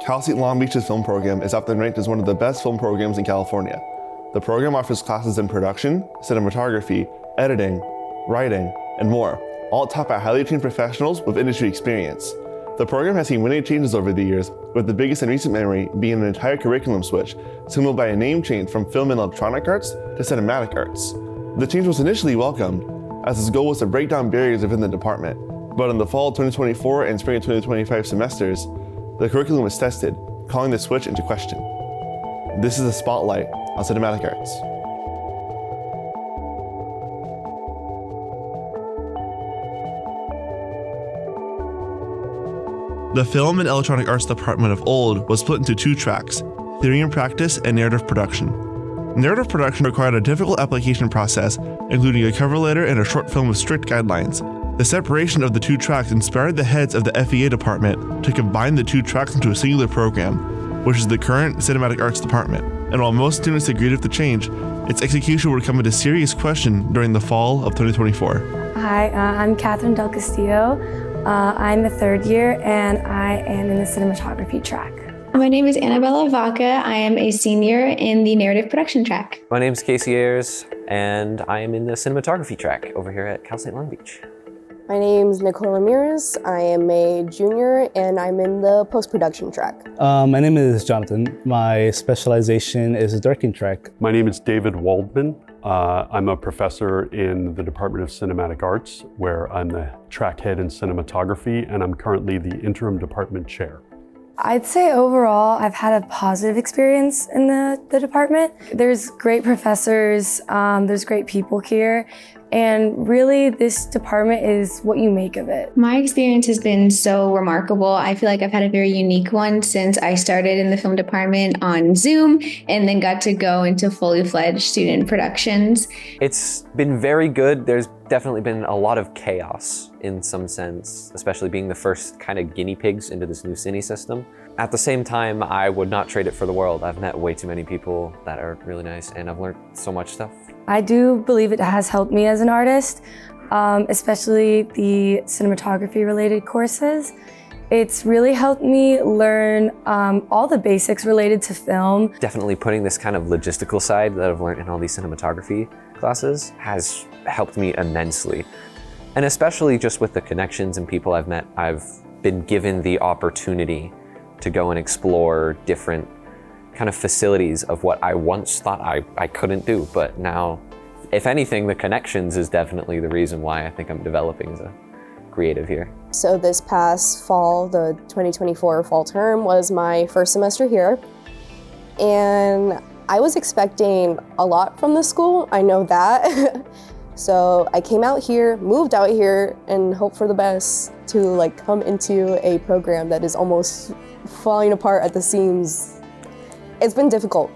Cal State Long Beach's film program is often ranked as one of the best film programs in California. The program offers classes in production, cinematography, editing, writing, and more, all taught by highly trained professionals with industry experience. The program has seen many changes over the years, with the biggest in recent memory being an entire curriculum switch, signaled by a name change from Film and Electronic Arts to Cinematic Arts. The change was initially welcomed, as its goal was to break down barriers within the department. But in the fall of 2024 and spring of 2025 semesters, the curriculum was tested, calling the switch into question. This is a spotlight on Cinematic Arts. The Film and Electronic Arts department of old was split into two tracks, Theory and Practice and Narrative Production. Narrative production required a difficult application process, including a cover letter and a short film with strict guidelines. The separation of the two tracks inspired the heads of the FEA department to combine the two tracks into a singular program, which is the current Cinematic Arts department. And while most students agreed with the change, its execution would come into serious question during the fall of 2024. Hi, I'm Catherine Del Castillo. I'm the third year and I am in the cinematography track. My name is Annabella Vaca. I am a senior in the narrative production track. My name is Kasey Ayres and I am in the cinematography track over here at Cal State Long Beach. My name is Nicole Ramirez. I am a junior and I'm in the post-production track. My name is Johnathan. My specialization is the directing track. My name is David Waldman. I'm a professor in the Department of Cinematic Arts, where I'm the track head in cinematography, and I'm currently the interim department chair. I'd say overall, I've had a positive experience in the department. There's great professors, there's great people here, and really this department is what you make of it. My experience has been so remarkable. I feel like I've had a very unique one since I started in the film department on Zoom and then got to go into fully fledged student productions. It's been very good. There's definitely been a lot of chaos in some sense, especially being the first kind of guinea pigs into this new Cine system. At the same time, I would not trade it for the world. I've met way too many people that are really nice and I've learned so much stuff. I do believe it has helped me as an artist, especially the cinematography related courses. It's really helped me learn all the basics related to film. Definitely putting this kind of logistical side that I've learned in all these cinematography classes has helped me immensely. And especially just with the connections and people I've met, I've been given the opportunity to go and explore different kind of facilities of what I once thought I couldn't do. But now, if anything, the connections is definitely the reason why I think I'm developing as a creative here. So this past fall, the 2024 fall term was my first semester here. And I was expecting a lot from the school, I know that. So I came out here, moved out here, and hope for the best to come into a program that is almost falling apart at the seams. It's been difficult.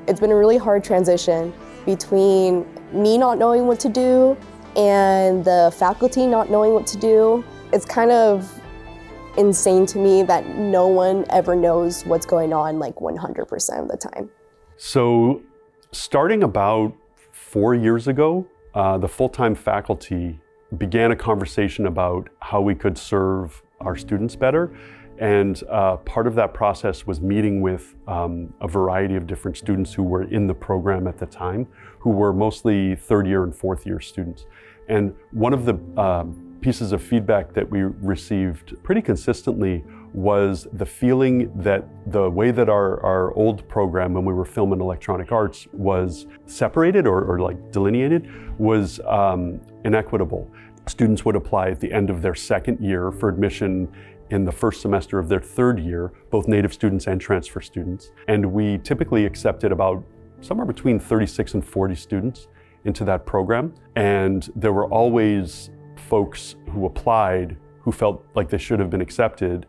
It's been a really hard transition between me not knowing what to do and the faculty not knowing what to do. It's kind of insane to me that no one ever knows what's going on 100% of the time. So starting about 4 years ago, the full-time faculty began a conversation about how we could serve our students better. And part of that process was meeting with a variety of different students who were in the program at the time, who were mostly third year and fourth year students. And one of the pieces of feedback that we received pretty consistently was the feeling that the way that our old program, when we were film and electronic arts, was separated or delineated, was inequitable. Students would apply at the end of their second year for admission in the first semester of their third year, both native students and transfer students. And we typically accepted about somewhere between 36 and 40 students into that program. And there were always folks who applied who felt like they should have been accepted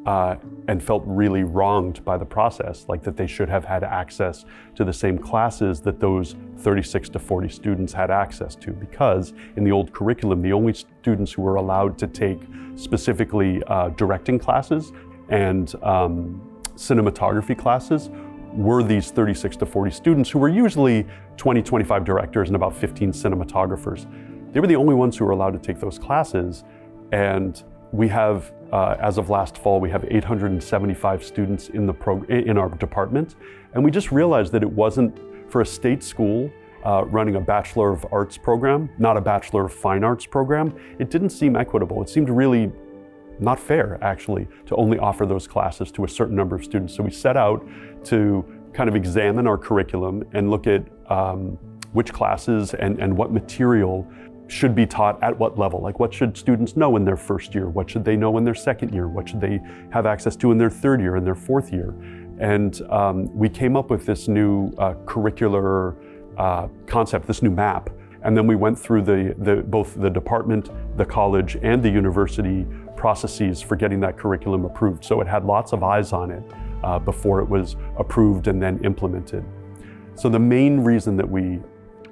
and felt really wronged by the process, like that they should have had access to the same classes that those 36 to 40 students had access to, because in the old curriculum, the only students who were allowed to take specifically directing classes and cinematography classes were these 36 to 40 students who were usually 20, 25 directors and about 15 cinematographers. They were the only ones who were allowed to take those classes. And We have, as of last fall, we have 875 students in our department. And we just realized that it wasn't, for a state school running a Bachelor of Arts program, not a Bachelor of Fine Arts program, it didn't seem equitable. It seemed really not fair, actually, to only offer those classes to a certain number of students. So we set out to kind of examine our curriculum and look at which classes and what material should be taught at what level. Like, what should students know in their first year? What should they know in their second year? What should they have access to in their third year and their fourth year? And we came up with this new curricular concept, this new map. And then we went through both the department, the college, and the university processes for getting that curriculum approved. So it had lots of eyes on it before it was approved and then implemented. So the main reason that we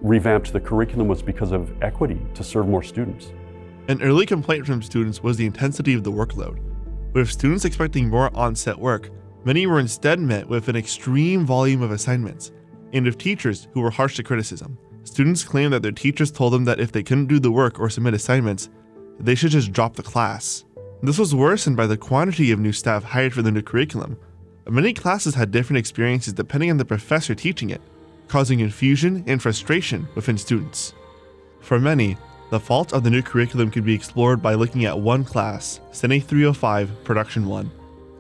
revamped the curriculum was because of equity, to serve more students. An early complaint from students was the intensity of the workload. With students expecting more on-set work, many were instead met with an extreme volume of assignments, and with teachers who were harsh to criticism. Students claimed that their teachers told them that if they couldn't do the work or submit assignments, they should just drop the class. This was worsened by the quantity of new staff hired for the new curriculum. Many classes had different experiences depending on the professor teaching it, causing confusion and frustration within students. For many, the fault of the new curriculum could be explored by looking at one class, Cine 305 Production 1.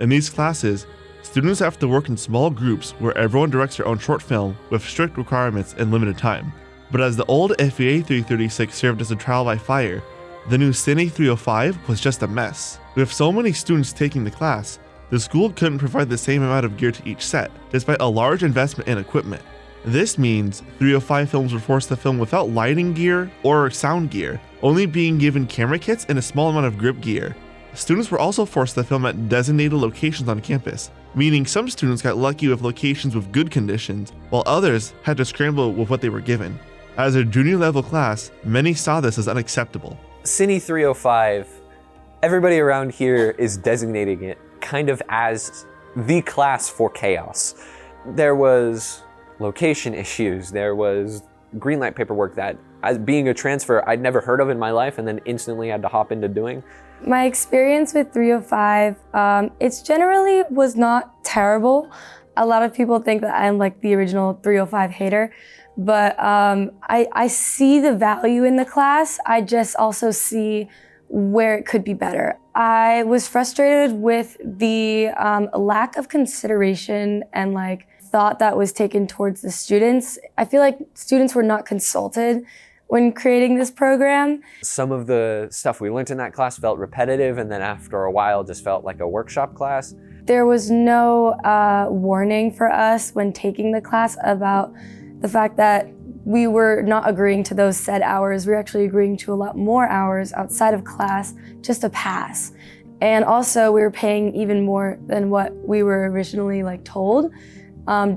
In these classes, students have to work in small groups where everyone directs their own short film with strict requirements and limited time. But as the old FEA 336 served as a trial by fire, the new Cine 305 was just a mess. With so many students taking the class, the school couldn't provide the same amount of gear to each set, despite a large investment in equipment. This means 305 films were forced to film without lighting gear or sound gear, only being given camera kits and a small amount of grip gear. Students were also forced to film at designated locations on campus, meaning some students got lucky with locations with good conditions, while others had to scramble with what they were given. As a junior level class, many saw this as unacceptable. Cine 305, everybody around here is designating it kind of as the class for chaos. There was location issues, there was green light paperwork that, as being a transfer, I'd never heard of in my life and then instantly had to hop into doing. My experience with 305, it generally was not terrible. A lot of people think that I'm like the original 305 hater, but I see the value in the class. I just also see where it could be better. I was frustrated with the lack of consideration and like thought that was taken towards the students. I feel like students were not consulted when creating this program. Some of the stuff we learned in that class felt repetitive, and then after a while just felt like a workshop class. There was no warning for us when taking the class about the fact that we were not agreeing to those set hours. We were actually agreeing to a lot more hours outside of class just to pass. And also we were paying even more than what we were originally told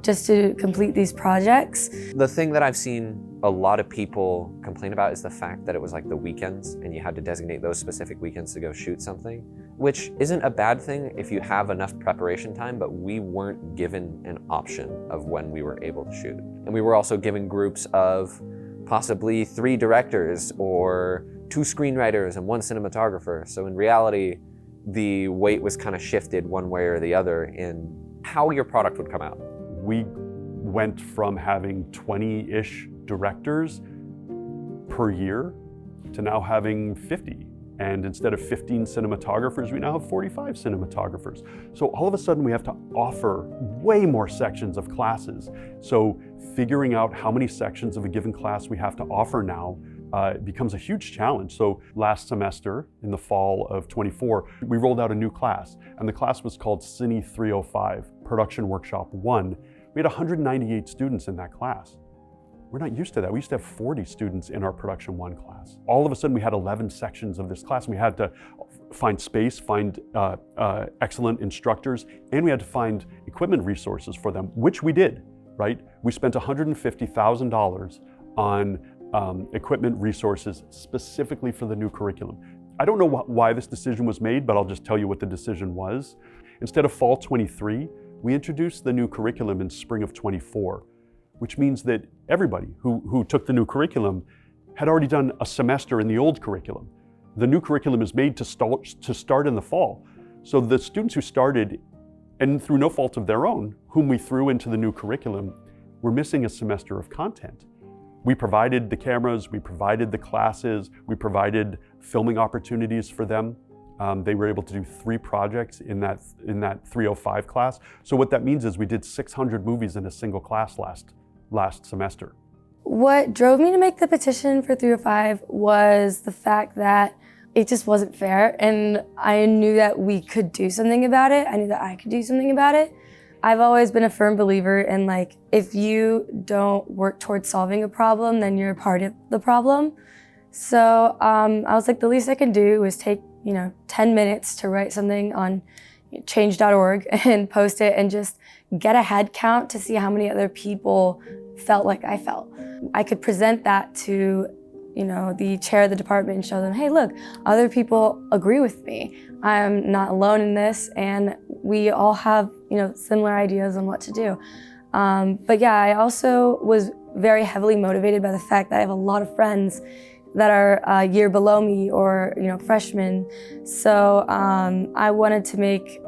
just to complete these projects. The thing that I've seen a lot of people complain about is the fact that it was like the weekends and you had to designate those specific weekends to go shoot something, which isn't a bad thing if you have enough preparation time, but we weren't given an option of when we were able to shoot. And we were also given groups of possibly 3 directors or 2 screenwriters and 1 cinematographer. So in reality, the weight was kind of shifted one way or the other in how your product would come out. We went from having 20-ish directors per year to now having 50. And instead of 15 cinematographers, we now have 45 cinematographers. So all of a sudden we have to offer way more sections of classes. So figuring out how many sections of a given class we have to offer now becomes a huge challenge. So last semester, in the fall of 24, we rolled out a new class, and the class was called Cine 305, Production Workshop 1. We had 198 students in that class. We're not used to that. We used to have 40 students in our Production 1 class. All of a sudden, we had 11 sections of this class, and we had to find space, find excellent instructors, and we had to find equipment resources for them, which we did, right? We spent $150,000 on equipment resources specifically for the new curriculum. I don't know why this decision was made, but I'll just tell you what the decision was. Instead of fall 23, we introduced the new curriculum in spring of 24, which means that everybody who took the new curriculum had already done a semester in the old curriculum. The new curriculum is made to start in the fall. So the students who started, and through no fault of their own, whom we threw into the new curriculum, were missing a semester of content. We provided the cameras, we provided the classes, we provided filming opportunities for them. They were able to do 3 projects in that 305 class. So what that means is we did 600 movies in a single class last semester. What drove me to make the petition for 305 was the fact that it just wasn't fair, and I knew that we could do something about it. I knew that I could do something about it. I've always been a firm believer in, like, if you don't work towards solving a problem, then you're a part of the problem. So I was like, the least I can do is take 10 minutes to write something on change.org and post it and just get a head count to see how many other people felt like I felt. I could present that to the chair of the department and show them, hey, look, other people agree with me. I'm not alone in this, and we all have, similar ideas on what to do. But yeah, I also was very heavily motivated by the fact that I have a lot of friends that are a year below me or, freshmen. So I wanted to make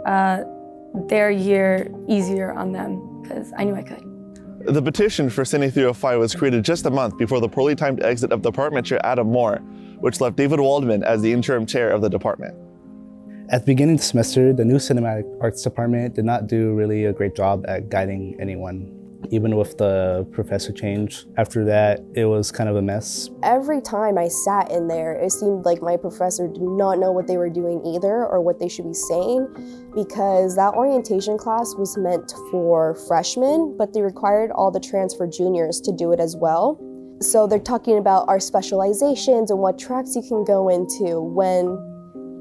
their year easier on them because I knew I could. The petition for Cine 305 was created just a month before the poorly timed exit of Department Chair Adam Moore, which left David Waldman as the interim chair of the department. At the beginning of the semester, the new Cinematic Arts department did not do really a great job at guiding anyone, even with the professor change. After that, it was kind of a mess. Every time I sat in there, it seemed like my professor did not know what they were doing either or what they should be saying, because that orientation class was meant for freshmen, but they required all the transfer juniors to do it as well. So they're talking about our specializations and what tracks you can go into when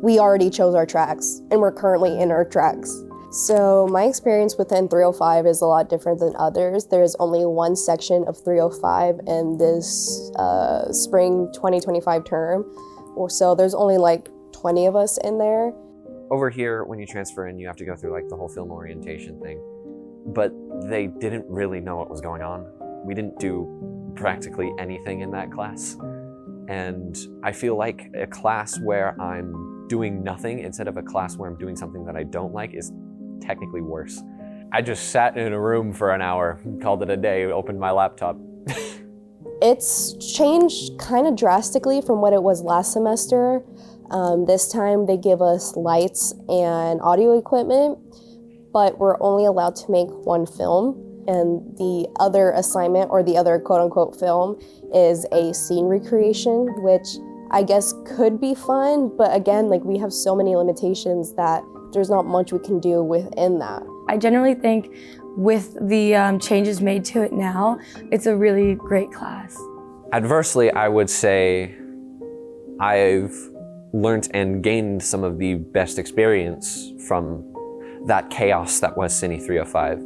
we already chose our tracks and we're currently in our tracks. So my experience within 305 is a lot different than others. There's only one section of 305 in this spring 2025 term. So there's only like 20 of us in there. Over here, when you transfer in, you have to go through like the whole film orientation thing. But they didn't really know what was going on. We didn't do practically anything in that class. And I feel like a class where I'm doing nothing instead of a class where I'm doing something that I don't like is technically worse. I just sat in a room for an hour, called it a day, opened my laptop. It's changed kind of drastically from what it was last semester. This time they give us lights and audio equipment, but we're only allowed to make one film. And the other assignment, or the other quote-unquote film, is a scene recreation, which I guess could be fun, but again, like, we have so many limitations that there's not much we can do within that. I generally think with the changes made to it now, it's a really great class. Adversely, I would say I've learned and gained some of the best experience from that chaos that was Cine 305.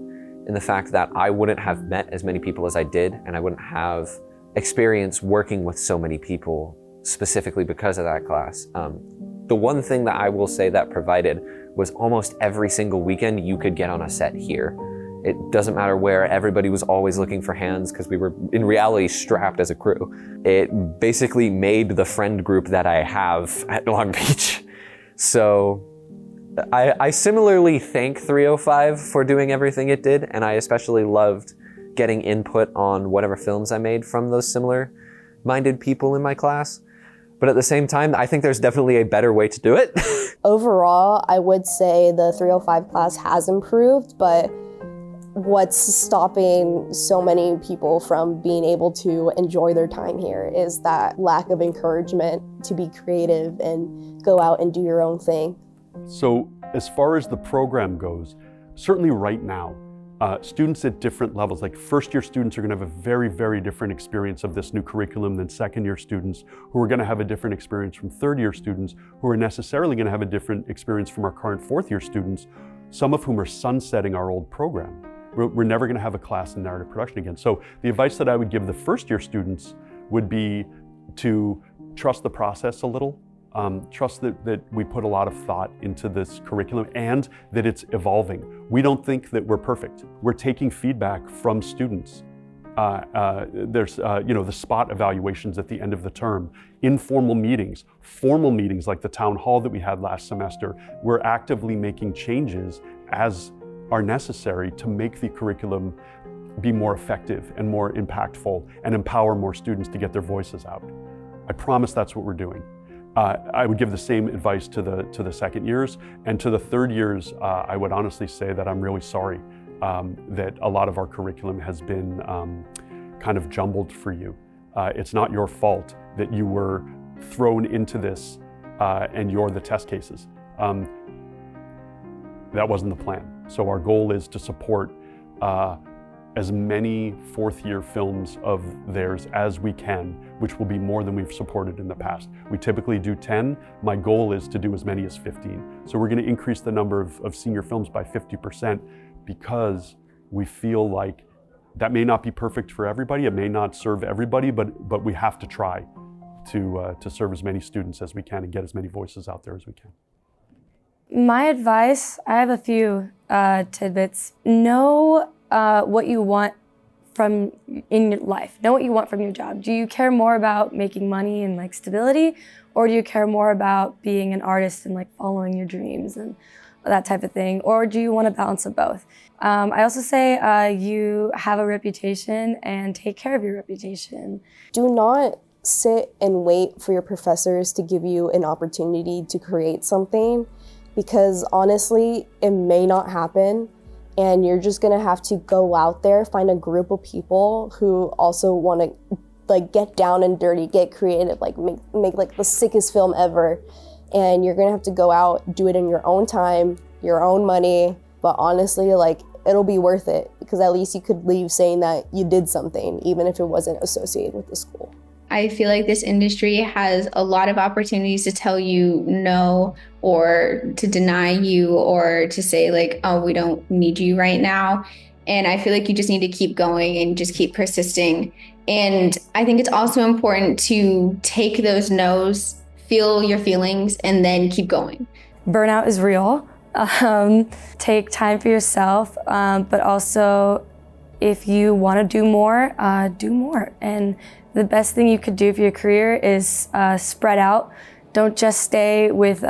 In the fact that I wouldn't have met as many people as I did, and I wouldn't have experience working with so many people specifically because of that class. The one thing that I will say that provided was almost every single weekend you could get on a set here. It doesn't matter where, everybody was always looking for hands because we were in reality strapped as a crew. It basically made the friend group that I have at Long Beach. So I similarly thank 305 for doing everything it did, and I especially loved getting input on whatever films I made from those similar-minded people in my class. But at the same time, I think there's definitely a better way to do it. Overall, I would say the 305 class has improved, but what's stopping so many people from being able to enjoy their time here is that lack of encouragement to be creative and go out and do your own thing. So as far as the program goes, certainly right now, students at different levels, like first-year students are going to have a very, very different experience of this new curriculum than second-year students, who are going to have a different experience from third-year students, who are necessarily going to have a different experience from our current fourth-year students, some of whom are sunsetting our old program. We're never going to have a class in narrative production again. So the advice that I would give the first-year students would be to trust the process a little. Trust that we put a lot of thought into this curriculum and that it's evolving. We don't think that we're perfect. We're taking feedback from students. There's the spot evaluations at the end of the term, informal meetings, formal meetings like the town hall that we had last semester. We're actively making changes as are necessary to make the curriculum be more effective and more impactful and empower more students to get their voices out. I promise that's what we're doing. I would give the same advice to the second years, and to the third years, I would honestly say that I'm really sorry that a lot of our curriculum has been kind of jumbled for you. It's not your fault that you were thrown into this and you're the test cases. That wasn't the plan. So our goal is to support as many fourth-year films of theirs as we can, which will be more than we've supported in the past. We typically do 10. My goal is to do as many as 15. So we're going to increase the number of senior films by 50% because we feel like that may not be perfect for everybody. It may not serve everybody, but we have to try to serve as many students as we can and get as many voices out there as we can. My advice, I have a few tidbits. Know what you want from in your life. Know what you want from your job. Do you care more about making money and like stability, or do you care more about being an artist and like following your dreams and that type of thing? Or do you want a balance of both? I also say you have a reputation and take care of your reputation. Do not sit and wait for your professors to give you an opportunity to create something, because honestly, it may not happen. And you're just gonna have to go out there, find a group of people who also wanna like get down and dirty, get creative, like make like the sickest film ever. And you're gonna have to go out, do it in your own time, your own money. But honestly, like it'll be worth it, because at least you could leave saying that you did something, even if it wasn't associated with the school. I feel like this industry has a lot of opportunities to tell you no, or to deny you, or to say like, oh, we don't need you right now. And I feel like you just need to keep going and just keep persisting. And I think it's also important to take those no's, feel your feelings, and then keep going. Burnout is real. Take time for yourself, but also if you want to do more, do more. And the best thing you could do for your career is spread out. Don't just stay with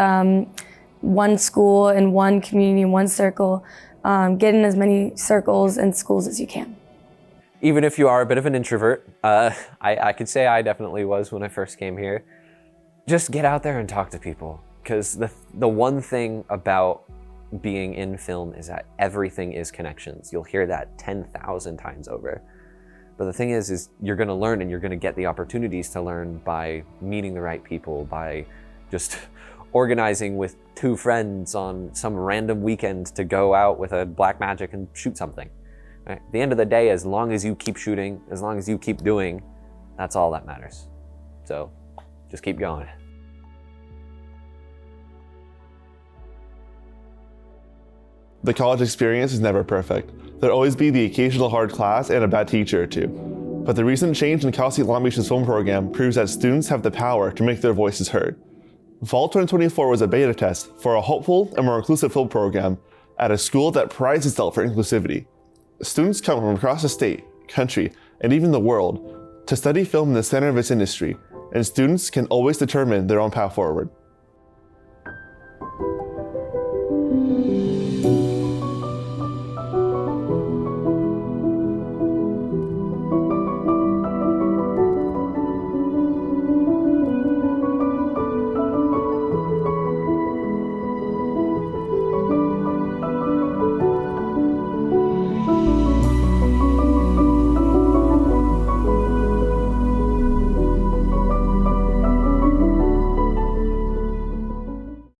one school and one community, one circle. Get in as many circles and schools as you can. Even if you are a bit of an introvert, I could say I definitely was when I first came here. Just get out there and talk to people. Because the one thing about being in film is that everything is connections. You'll hear that 10,000 times over. But the thing is you're gonna learn, and you're gonna get the opportunities to learn by meeting the right people, by just organizing with two friends on some random weekend to go out with a black magic and shoot something. Right? At the end of the day, as long as you keep shooting, as long as you keep doing, that's all that matters. So just keep going. The college experience is never perfect. There'll always be the occasional hard class and a bad teacher or two. But the recent change in Cal State Long Beach's film program proves that students have the power to make their voices heard. Fall 2024 was a beta test for a hopeful and more inclusive film program at a school that prides itself for inclusivity. Students come from across the state, country, and even the world to study film in the center of its industry, and students can always determine their own path forward.